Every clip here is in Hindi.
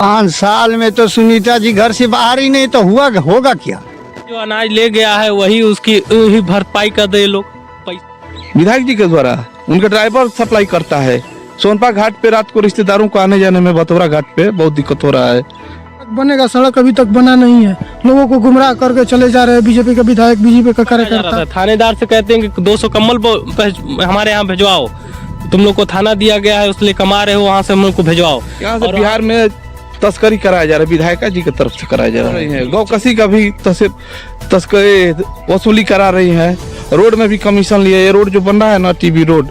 5 साल में तो सुनीता जी घर से बाहर ही नहीं, तो हुआ होगा क्या? जो अनाज ले गया है वही उसकी ही भरपाई कर दे लोग। विधायक जी के द्वारा उनका ड्राइवर सप्लाई करता है। सोनपा घाट पे रात को रिश्तेदारों को आने जाने में बतौरा घाट पे बहुत दिक्कत हो रहा है। बनेगा, सड़क अभी तक बना नहीं है, लोगों को गुमराह करके चले जा रहे हैं। बीजेपी का विधायक, बीजेपी का कार्यकर्ता थानेदार से कहते हैं कि 200 कम्बल हमारे यहाँ भिजवाओ, तुम लोग को थाना दिया गया है उसलिए कमा रहे हो, वहाँ से हम लोग को भिजवाओ। यहाँ से बिहार में तस्करी कराया जा रहा है, विधायक जी की तरफ से कराया जा रहा है। गौ कसी का भी तस्करी वसूली करा रही है। रोड में भी कमीशन लिया। ये रोड जो बन रहा है ना, टीबी रोड,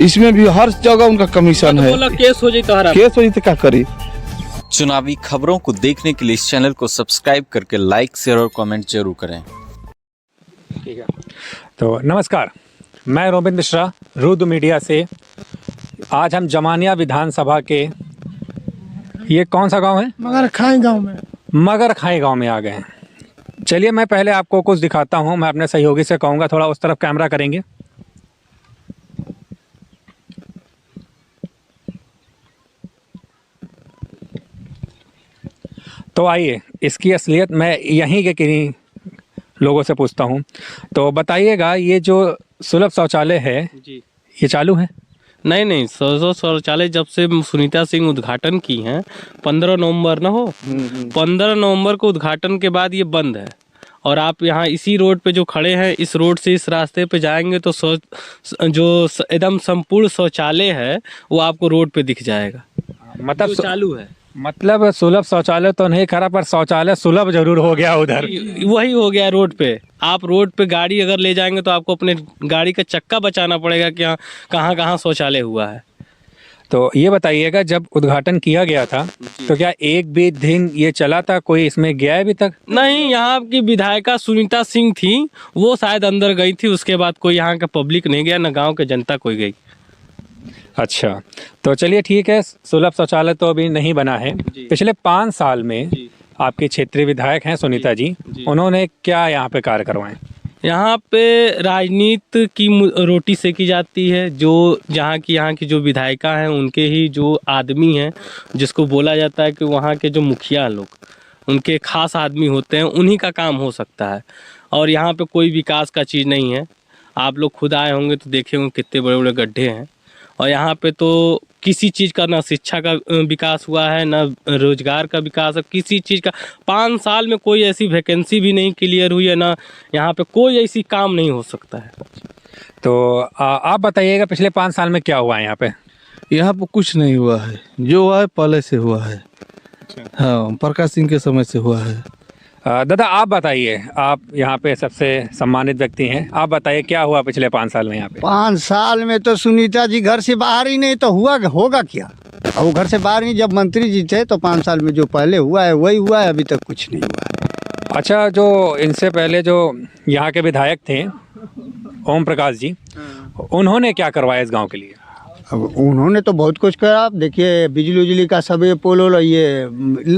इसमें भी हर जगह उनका कमीशन है। केस हो जाए तो क्या करी। चुनावी खबरों को देखने के लिए इस चैनल को सब्सक्राइब करके लाइक, शेयर और कमेंट जरूर करें। ठीक है, तो नमस्कार, मैं रोबिन मिश्रा, रुद्र मीडिया से। आज हम जमानिया विधानसभा के, ये कौन सा गांव है? मगरखाई गांव में। मगरखाई गांव में आ गए हैं। चलिए मैं पहले आपको कुछ दिखाता हूं। मैं अपने सहयोगी से कहूँगा थोड़ा उस तरफ कैमरा करेंगे। तो आइए, इसकी असलियत मैं यहीं के किन्हीं लोगों से पूछता हूं। तो बताइएगा, ये जो सुलभ शौचालय है जी, ये चालू है? नहीं, शौचालय जब से सुनीता सिंह उद्घाटन की हैं 15 नवंबर ना हो, 15 नवंबर को उद्घाटन के बाद ये बंद है। और आप यहाँ इसी रोड पे जो खड़े हैं, इस रोड से इस रास्ते पे जाएंगे तो जो एकदम संपूर्ण शौचालय है वो आपको रोड पे दिख जाएगा। मतलब चालू है, मतलब सुलभ शौचालय तो नहीं खड़ा, पर शौचालय सुलभ जरूर हो गया उधर। वही हो गया रोड पे। आप रोड पे गाड़ी अगर ले जाएंगे तो आपको अपने गाड़ी का चक्का बचाना पड़ेगा कि कहाँ कहाँ शौचालय हुआ है। तो ये बताइएगा, जब उद्घाटन किया गया था तो क्या एक भी दिन ये चला था? कोई इसमें गया है अभी तक? नहीं, यहाँ की विधायिका सुनीता सिंह थी, वो शायद अंदर गई थी। उसके बाद कोई यहाँ का पब्लिक नहीं गया, ना गाँव के जनता कोई गई। अच्छा, तो चलिए ठीक है। सुलभ शौचालय तो अभी नहीं बना है। पिछले 5 साल में आपके क्षेत्रीय विधायक हैं सुनीता जी, उन्होंने क्या यहाँ पे कार्य करवाए? यहाँ पे राजनीति की रोटी सेकी जाती है। जो यहाँ की जो विधायिका हैं, उनके ही जो आदमी हैं, जिसको बोला जाता है कि वहाँ के जो मुखिया लोग, उनके खास आदमी होते हैं, उन्हीं का काम हो सकता है। और यहाँ पे कोई विकास का चीज़ नहीं है। आप लोग खुद आए होंगे तो देखे होंगे कितने बड़े बड़े गड्ढे हैं। और यहाँ पे तो किसी चीज़ का, ना शिक्षा का विकास हुआ है, ना रोजगार का विकास है, किसी चीज़ का। 5 साल में कोई ऐसी वैकेंसी भी नहीं क्लियर हुई है, ना यहाँ पे कोई ऐसी काम नहीं हो सकता है। तो आप बताइएगा, पिछले 5 साल में क्या हुआ है यहाँ पे? यहाँ पे कुछ नहीं हुआ है। जो हुआ है पहले से हुआ है। हाँ, प्रकाश सिंह के समय से हुआ है। दादा आप बताइए, आप यहाँ पे सबसे सम्मानित व्यक्ति हैं, आप बताइए क्या हुआ पिछले 5 साल में यहाँ पे? 5 साल में तो सुनीता जी घर से बाहर ही नहीं, तो हुआ होगा क्या? और वो घर से बाहर नहीं, जब मंत्री जी थे तो 5 साल में जो पहले हुआ है वही हुआ है, अभी तक कुछ नहीं हुआ है। अच्छा, जो इनसे पहले जो यहाँ के विधायक थे ओम प्रकाश जी, उन्होंने क्या करवाया इस गाँव के लिए? अब उन्होंने तो बहुत कुछ करा। आप देखिए, बिजली उजली का सब ये पोल ये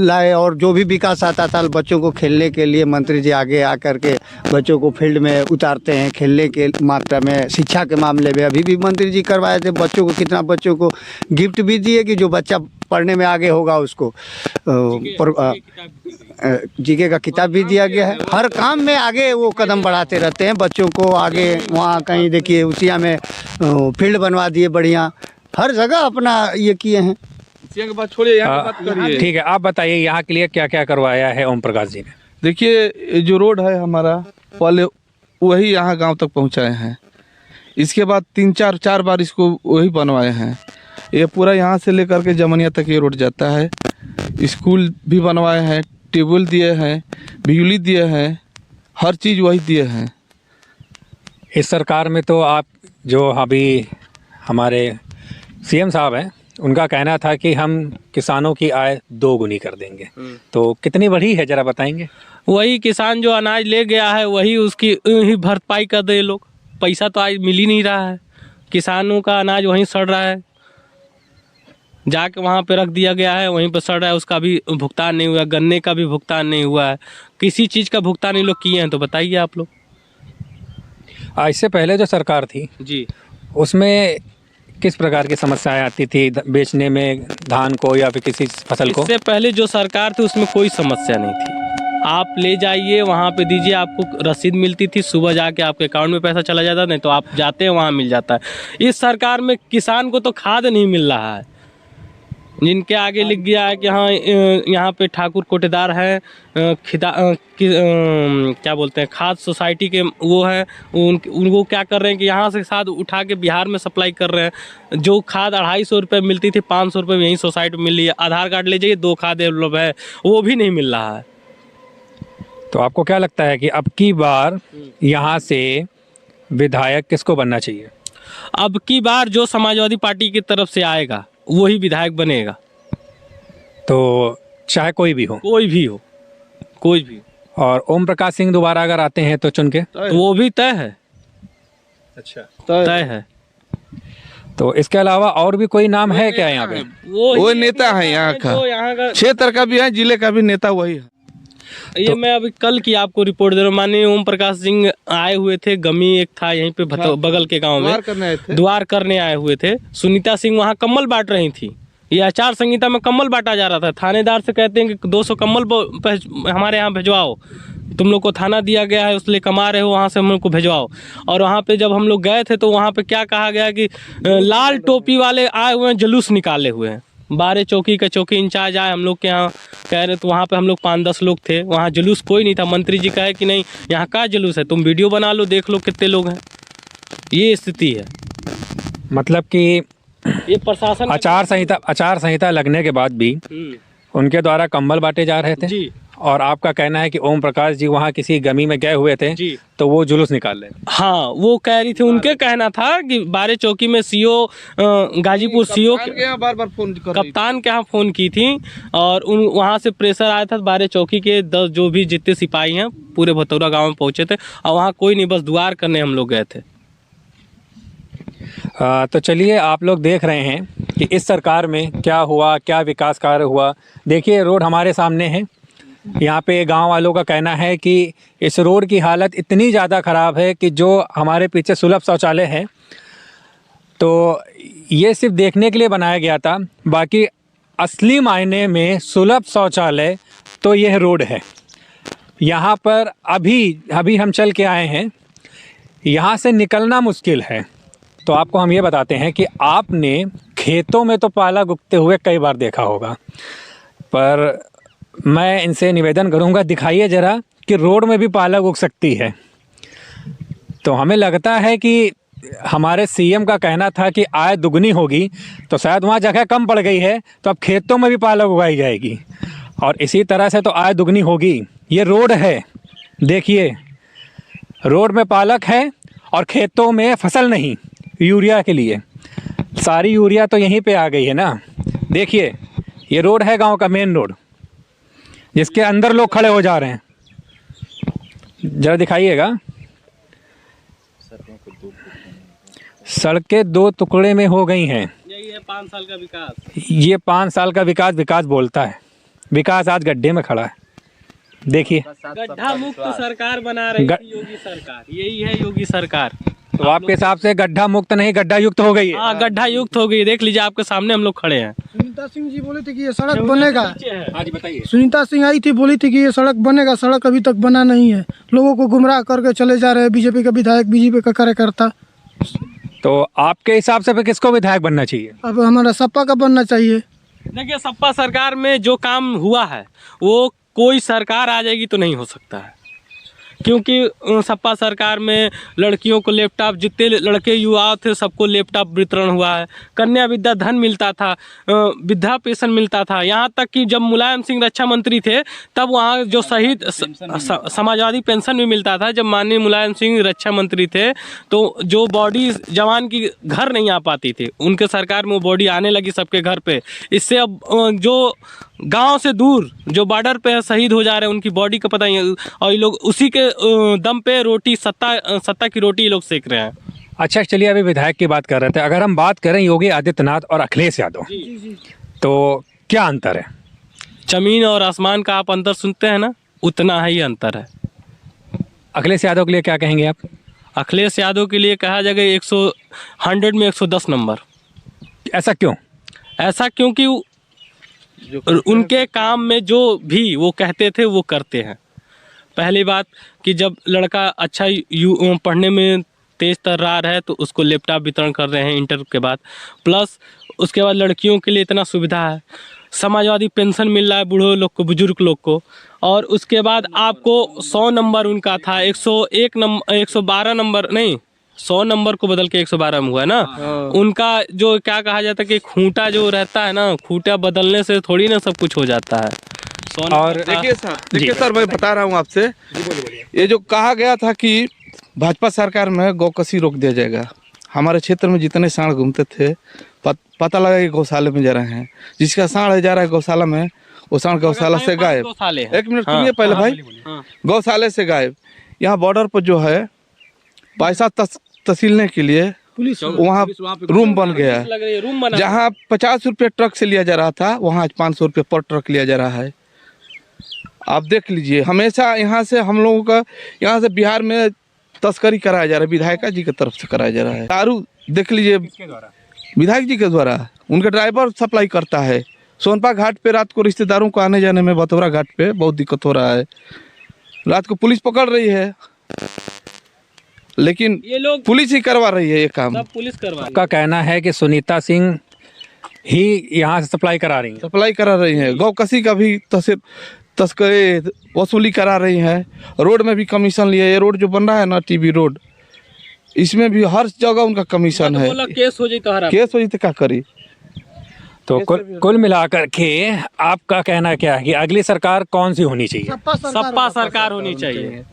लाए, और जो भी विकास आता था बच्चों को खेलने के लिए मंत्री जी आगे आकर के बच्चों को फील्ड में उतारते हैं खेलने के मात्रा में। शिक्षा के मामले में अभी भी मंत्री जी करवाए थे। बच्चों को, कितना बच्चों को गिफ्ट भी दिए कि जो बच्चा पढ़ने में आगे होगा उसको जीके का किताब भी दिया गया है। हर काम में आगे वो कदम बढ़ाते रहते हैं बच्चों को आगे। वहाँ कहीं देखिए उसिया में फील्ड बनवा दिए बढ़िया, हर जगह अपना ये किए हैं। के बात छोड़िए, यहाँ की बात करिए। ठीक है, आप बताइए यहाँ के लिए क्या क्या करवाया है ओम प्रकाश जी ने? देखिए, जो रोड है हमारा, पहले वही यहाँ गांव तक पहुँचाए हैं। इसके बाद 3-4 बार इसको वही बनवाए हैं। ये पूरा यहाँ से लेकर के जमनिया तक ये रोड जाता है। स्कूल भी बनवाए हैं, टेबल दिए हैं, बिजली दिए हैं, हर चीज़ वही दिए हैं। इस सरकार में तो आप, जो अभी हमारे सीएम साहब हैं, उनका कहना था कि हम किसानों की आय 2 गुनी कर देंगे। तो कितनी बढ़ी है, जरा बताएंगे? वही किसान जो अनाज ले गया है वही उसकी ही भरपाई कर दे लोग। पैसा तो आज मिल ही नहीं रहा है। किसानों का अनाज वहीं सड़ रहा है, जाके वहाँ पे रख दिया गया है, वहीं पे सड़ रहा है। उसका भी भुगतान नहीं हुआ, गन्ने का भी भुगतान नहीं हुआ है, किसी चीज़ का भुगतान ये लोग किए हैं तो बताइए आप लोग। इससे पहले जो सरकार थी जी, उसमें किस प्रकार की समस्याएं आती थी बेचने में धान को या फिर किसी फसल को? इससे पहले जो सरकार थी उसमें कोई समस्या नहीं थी। आप ले जाइए वहाँ पे दीजिए, आपको रसीद मिलती थी, सुबह जाके आपके अकाउंट में पैसा चला जाता, नहीं तो आप जाते हैं वहाँ मिल जाता है। इस सरकार में किसान को तो खाद नहीं मिल रहा है, जिनके आगे लिख गया है कि हाँ यहाँ पे ठाकुर कोटेदार है, क्या बोलते हैं, खाद सोसाइटी के वो है, उनको क्या कर रहे हैं कि यहाँ से खाद उठा के बिहार में सप्लाई कर रहे हैं। जो खाद 250 रुपये मिलती थी 500 रुपये में यहीं सोसाइटी में मिल रही है। आधार कार्ड ले जाइए 2 खाद डेवलप है, वो भी नहीं मिल रहा है। तो आपको क्या लगता है कि अब की बार यहाँ से विधायक किसको बनना चाहिए? अब की बार जो समाजवादी पार्टी की तरफ से आएगा वही विधायक बनेगा। तो चाहे कोई भी हो? कोई भी हो, कोई भी। और ओम प्रकाश सिंह दोबारा अगर आते हैं तो चुन के? तो वो भी तय है। अच्छा, तय है। तो इसके अलावा और भी कोई नाम है क्या यहाँ पे? वो नेता है यहाँ का, यहाँ का क्षेत्र का भी है, जिले का भी नेता वही है। ये मैं अभी कल की आपको रिपोर्ट दे रहा हूँ। माननीय ओम प्रकाश सिंह आए हुए थे, गमी एक था यहीं पे बगल के गांव में, द्वार करने आए हुए थे। सुनीता सिंह वहाँ कम्बल बांट रही थी। ये आचार संहिता में कम्बल बांटा जा रहा था। थानेदार से कहते हैं कि 200 कम्बल हमारे यहाँ भिजवाओ, तुम लोग को थाना दिया गया है, उसलिए कमा रहे हो, वहाँ से हम लोग को भिजवाओ। और वहाँ पे जब हम लोग गए थे तो वहाँ पे क्या कहा गया कि लाल टोपी वाले आए हुए हैं, जुलूस निकाले हुए हैं। 12 चौकी का चौकी इंचार्ज आए हम लोग के यहाँ, कह रहे तो वहाँ पे हम लोग 5-10 लोग थे। वहाँ जुलूस कोई नहीं था। मंत्री जी कहे कि नहीं यहाँ का जुलूस है, तुम वीडियो बना लो, देख लो कितने लोग हैं। ये स्थिति है। मतलब कि ये प्रशासन आचार संहिता लगने के बाद भी उनके द्वारा कंबल बांटे जा रहे थे जी। और आपका कहना है कि ओम प्रकाश जी वहाँ किसी गमी में गए हुए थे जी, तो वो जुलूस निकाल रहे थे। हाँ, वो कह रही थी, उनके कहना था कि 12 चौकी में सीओ गाजीपुर सीओ बार फोन कप्तान के यहाँ फ़ोन की थी और उन वहाँ से प्रेशर आया था। 12 चौकी के 10 जो भी जितने सिपाही हैं पूरे भतौरा गांव में पहुँचे थे और वहाँ कोई नहीं, बस द्वार करने हम लोग गए थे। तो चलिए, आप लोग देख रहे हैं कि इस सरकार में क्या हुआ, क्या विकास कार्य हुआ। देखिए रोड हमारे सामने है। यहाँ पे गांव वालों का कहना है कि इस रोड की हालत इतनी ज़्यादा ख़राब है कि जो हमारे पीछे सुलभ शौचालय है तो ये सिर्फ देखने के लिए बनाया गया था, बाकी असली मायने में सुलभ शौचालय तो यह रोड है। यहाँ पर अभी हम चल के आए हैं, यहाँ से निकलना मुश्किल है। तो आपको हम ये बताते हैं कि आपने खेतों में तो पालक उगते हुए कई बार देखा होगा, पर मैं इनसे निवेदन करूंगा दिखाइए ज़रा कि रोड में भी पालक उग सकती है। तो हमें लगता है कि हमारे सीएम का कहना था कि आय दुगनी होगी, तो शायद वहाँ जगह कम पड़ गई है तो अब खेतों में भी पालक उगाई जाएगी और इसी तरह से तो आय दुगनी होगी। ये रोड है, देखिए रोड में पालक है और खेतों में फसल नहीं। यूरिया के लिए सारी यूरिया तो यहीं पे आ गई है ना। देखिए ये रोड है गांव का मेन रोड, जिसके अंदर लोग खड़े हो जा रहे हैं। जरा दिखाइएगा, सड़कें 2 टुकड़े में हो गई हैं। यही है 5 साल का विकास। ये 5 साल का विकास बोलता है। विकास आज गड्ढे में खड़ा है। देखिए गड्ढा मुक्त सरकार बना रही थी योगी सरकार, यही है योगी सरकार। तो आपके हिसाब से गड्ढा मुक्त नहीं गड्ढा युक्त हो गई है? हाँ, गड्ढा युक्त हो गई। देख लीजिए आपके सामने हम लोग खड़े हैं। सुनीता सिंह जी बोले थे कि ये सड़क बनेगा। हाँ जी बताइए। सुनीता सिंह आई थी, बोली थी कि ये सड़क बनेगा, सड़क अभी तक बना नहीं है। लोगों को गुमराह करके चले जा रहे हैं बीजेपी का विधायक, बीजेपी का कार्यकर्ता। तो आपके हिसाब से फिर किसको विधायक बनना चाहिए? अब हमारा सपा का बनना चाहिए। देखिए सपा सरकार में जो काम हुआ है वो कोई सरकार आ जाएगी तो नहीं हो सकता है, क्योंकि सपा सरकार में लड़कियों को लैपटॉप, जितने लड़के युवा थे सबको लैपटॉप वितरण हुआ है। कन्या विद्या धन मिलता था, वृद्धा पेंशन मिलता था। यहाँ तक कि जब मुलायम सिंह रक्षा मंत्री थे तब वहाँ जो शहीद समाजवादी पेंशन भी मिलता था। जब माननीय मुलायम सिंह रक्षा मंत्री थे तो जो बॉडी जवान की घर नहीं आ पाती थी, उनके सरकार में वो बॉडी आने लगी सबके घर पे। इससे अब जो गांव से दूर जो बॉर्डर पे शहीद हो जा रहे हैं उनकी बॉडी का पता नहीं, और ये लोग उसी के दम पे रोटी सत्ता की रोटी ये लोग सेक रहे हैं। अच्छा चलिए, अभी विधायक की बात कर रहे थे। अगर हम बात करें योगी आदित्यनाथ और अखिलेश यादव, तो क्या अंतर है? जमीन और आसमान का आप अंतर सुनते हैं ना, उतना ही अंतर है। अखिलेश यादव के लिए क्या कहेंगे आप? अखिलेश यादव के लिए कहा जाएगा 100 में 110 नंबर। ऐसा क्यों? ऐसा क्योंकि उनके काम में जो भी वो कहते थे वो करते हैं। पहली बात कि जब लड़का अच्छा पढ़ने में तेज तर्रार है तो उसको लैपटॉप वितरण कर रहे हैं इंटर के बाद, प्लस उसके बाद लड़कियों के लिए इतना सुविधा है, समाजवादी पेंशन मिल रहा है बूढ़ों लोग को, बुजुर्ग लोग को। और उसके बाद आपको 100 नंबर उनका था, 101 नंबर 112 नंबर नहीं 100 नंबर को बदल के 112 में हुआ है ना। उनका जो क्या कहा जाता है कि खूंटा जो रहता है ना, खूंटा बदलने से थोड़ी ना सब कुछ हो जाता है। और देखिए सर मैं बता रहा हूँ आपसे, ये जो कहा गया था कि भाजपा सरकार में गौकसी रोक दिया जाएगा। हमारे क्षेत्र में जितने सांड घूमते थे पता लगा कि गौशाले में जा रहे हैं, जिसका सांड जा रहा है गौशाला में, वो सांड गौशाला से गायब। एक मिनट सुनिए पहले भाई, गौशाले से गायब। यहाँ बॉर्डर पर जो है पैसा तसीलने के लिए पुलिस वहाँ रूम बन गया है। जहाँ 50 रुपये ट्रक से लिया जा रहा था वहाँ 500 रुपये पर ट्रक लिया जा रहा है। आप देख लीजिए, हमेशा यहाँ से हम लोगों का यहाँ से बिहार में तस्करी कराया जा रहा है, विधायक जी की तरफ से कराया जा रहा है। दारू देख लीजिए, विधायक जी के द्वारा, उनका ड्राइवर सप्लाई करता है। सोनपा घाट पे रात को रिश्तेदारों को आने जाने में बतौरा घाट पे बहुत दिक्कत हो रहा है। रात को पुलिस पकड़ रही है, लेकिन ये लोग पुलिस ही करवा रही है ये काम। सब पुलिस करवा का कहना है कि सुनीता सिंह ही यहाँ से सप्लाई करा रही हैं। सप्लाई करा रही है, गौकसी का भी तस्करी वसूली करा रही है। रोड में भी कमीशन लिया। ये रोड जो बन रहा है ना, टीबी रोड, इसमें भी हर जगह उनका कमीशन है। केस हो जाए केस हो जाए क्या करी। तो कुल मिलाकर के आपका कहना क्या है कि अगली सरकार कौन सी होनी चाहिए? सपा सरकार होनी चाहिए।